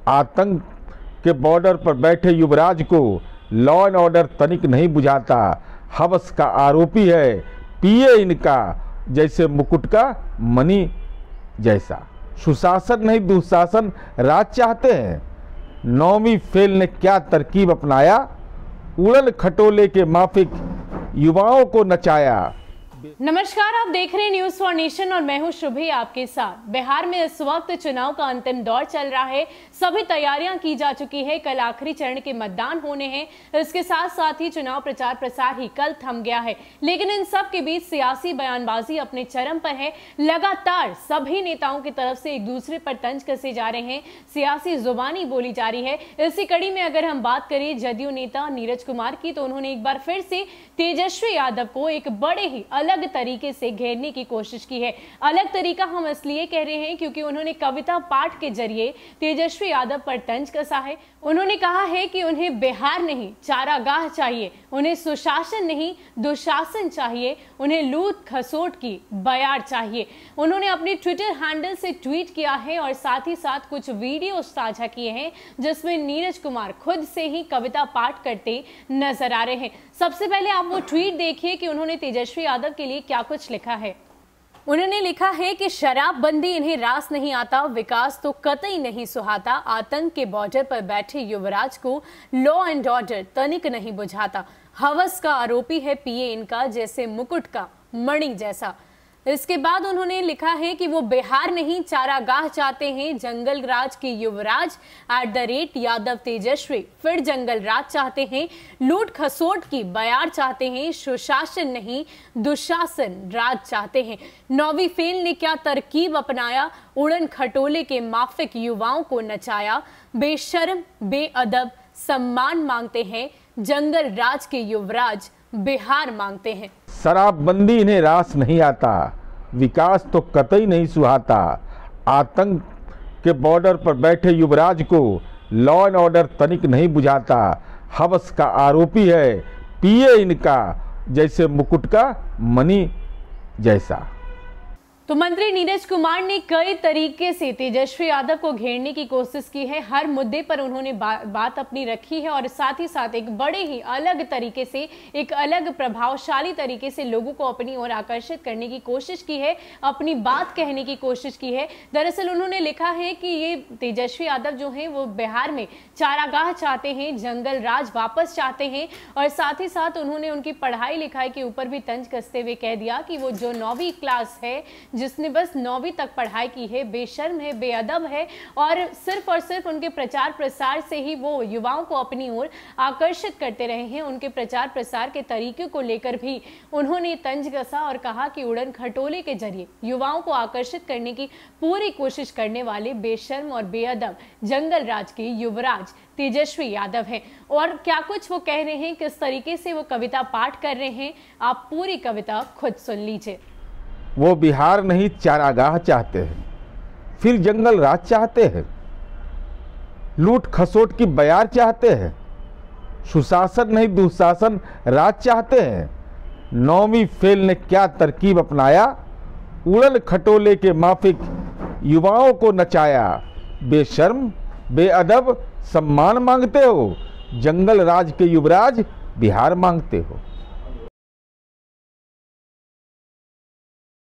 आतंक के बॉर्डर पर बैठे युवराज को लॉ एंड ऑर्डर तनिक नहीं बुझाता। हवस का आरोपी है पीए इनका, जैसे मुकुट का मणि जैसा। सुशासन नहीं दुशासन राज चाहते हैं। नौवीं फेल ने क्या तरकीब अपनाया, उड़न खटोले के माफिक युवाओं को नचाया। नमस्कार, आप देख रहे हैं न्यूज फॉर नेशन और मैं हूं शुभी आपके साथ। बिहार में इस वक्त चुनाव का अंतिम दौर चल रहा है। सभी तैयारियां की जा चुकी है। कल आखिरी चरण के मतदान होने हैं। इसके साथ साथ ही चुनाव प्रचार प्रसार ही कल थम गया है। लेकिन इन सब के बीच सियासी बयानबाजी अपने चरम पर है। लगातार सभी नेताओं की तरफ से एक दूसरे पर तंज कसे जा रहे हैं। सियासी जुबानी बोली जा रही है। इसी कड़ी में अगर हम बात करें जदयू नेता नीरज कुमार की, तो उन्होंने एक बार फिर से तेजस्वी यादव को एक बड़े ही अलग तरीके से घेरने की कोशिश की है। अलग तरीका हम इसलिए कह रहे हैं क्योंकि उन्होंने कविता पाठ के जरिए तेजस्वी यादव पर तंज कसा है। उन्होंने कहा है कि उन्हें बिहार नहीं चारागाह चाहिए, उन्हें सुशासन नहीं दुशासन चाहिए, उन्हें लूट खसोट की बयार चाहिए। उन्होंने अपने ट्विटर हैंडल से ट्वीट किया है और साथ ही साथ कुछ वीडियो साझा किए हैं जिसमें नीरज कुमार खुद से ही कविता पाठ करते नजर आ रहे हैं। सबसे पहले आप वो ट्वीट देखिए कि उन्होंने तेजस्वी यादव के लिए क्या कुछ लिखा है। उन्होंने लिखा है कि शराबबंदी इन्हें रास नहीं आता, विकास तो कतई नहीं सुहाता, आतंक के बॉर्डर पर बैठे युवराज को लॉ एंड ऑर्डर तनिक नहीं बुझाता, हवस का आरोपी है पीए इनका, जैसे मुकुट का मणि जैसा। इसके बाद उन्होंने लिखा है कि वो बिहार नहीं चारागाह चाहते हैं, जंगल राज के युवराज @यादव तेजस्वी फिर जंगल राज चाहते हैं, लूट खसोट की बयार चाहते हैं, सुशासन नहीं दुशासन राज चाहते हैं। नौवीं फेल ने क्या तरकीब अपनाया, उड़न खटोले के माफिक युवाओं को नचाया, बेशर्म बेअदब सम्मान मांगते हैं, जंगल राज के युवराज बिहार मांगते हैं। शराबबंदी इन्हें रास नहीं आता, विकास तो कतई नहीं सुहाता, आतंक के बॉर्डर पर बैठे युवराज को लॉ एंड ऑर्डर तनिक नहीं बुझाता, हवस का आरोपी है पीए इनका, जैसे मुकुट का मणि जैसा। तो मंत्री नीरज कुमार ने कई तरीके से तेजस्वी यादव को घेरने की कोशिश की है। हर मुद्दे पर उन्होंने बात अपनी रखी है और साथ ही साथ एक बड़े ही अलग तरीके से, एक अलग प्रभावशाली तरीके से लोगों को अपनी ओर आकर्षित करने की कोशिश की है, अपनी बात कहने की कोशिश की है। दरअसल उन्होंने लिखा है कि ये तेजस्वी यादव जो हैं वो बिहार में चारागाह चाहते हैं, जंगल राज वापस चाहते हैं और साथ ही साथ उन्होंने उनकी पढ़ाई लिखाई के ऊपर भी तंज कसते हुए कह दिया कि वो जो 9वीं क्लास है, जिसने बस 9वीं तक पढ़ाई की है, बेशर्म है बेअदब है और सिर्फ उनके प्रचार प्रसार से ही वो युवाओं को अपनी ओर आकर्षित करते रहे हैं। उनके प्रचार प्रसार के तरीके को लेकर भी उन्होंने तंज कसा और कहा कि उड़न खटोले के जरिए युवाओं को आकर्षित करने की पूरी कोशिश करने वाले बेशर्म और बेअदब जंगल राज के युवराज तेजस्वी यादव हैं। और क्या कुछ वो कह रहे हैं, किस तरीके से वो कविता पाठ कर रहे हैं, आप पूरी कविता खुद सुन लीजिए। वो बिहार नहीं चारागाह चाहते हैं, फिर जंगल राज चाहते हैं, लूट खसोट की बयार चाहते हैं, सुशासन नहीं दुशासन राज चाहते हैं। 9वीं फेल ने क्या तरकीब अपनाया, उड़न खटोले के माफिक युवाओं को नचाया, बेशर्म बेअदब सम्मान मांगते हो, जंगल राज के युवराज बिहार मांगते हो।